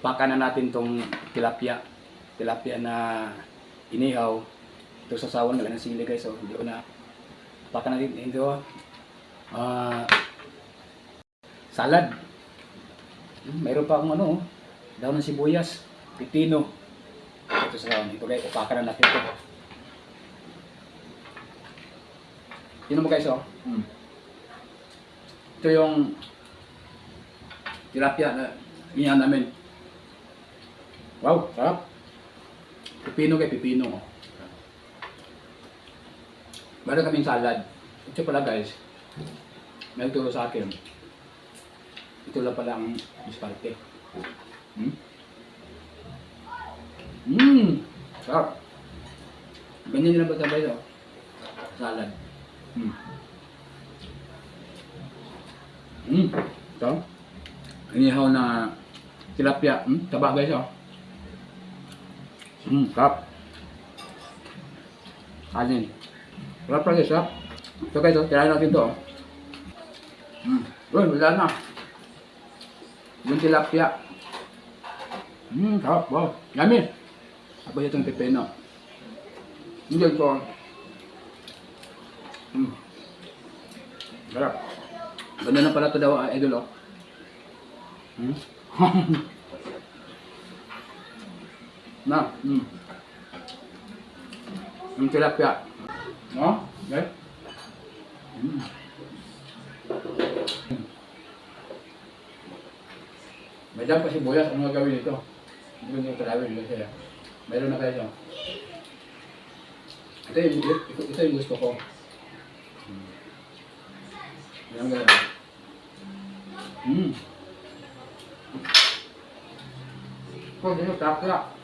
Upakan na natin tong tilapia. Tilapia na inihaw. Ito sa sawan, wala ng sili guys. So, hindi ko na upakan natin. Ito, salad. Mayroon pa akong ano, daw ng sibuyas, pipino. Ito sa sawan. Ito guys, upakan na natin ito. Yun mo guys, oh. Ito yung tilapia na inihaw namin. Wow, sarap. Pipino kay pipino. Oh. Meron kaming salad. Ito pala guys, may nagturo sa akin. Ito lang pala ang diskarte. Sarap. Ganyan nila ba tabay ito? Salad. Ito. Inihaw na tilapia. Taba guys, oh. Sarap. Kanin. Sarap pala guys, sarap. Ito guys, oh. Tirahin natin ito, oh. Uy, wala na. Yung tilapia. Sarap. Wow. Yummy. Tapos itong pipino. Hindi ito. Sarap. Ganda na pala ito daw, idol, oh. Na, yung tilapia. No? Okay? May dam pa sibuyas, ano gagawin ito? Hindi ko nyo talawin kasi mayroon na kayo. Ito yung gusto ko. Yan gano'n. Ito, dito, tapos.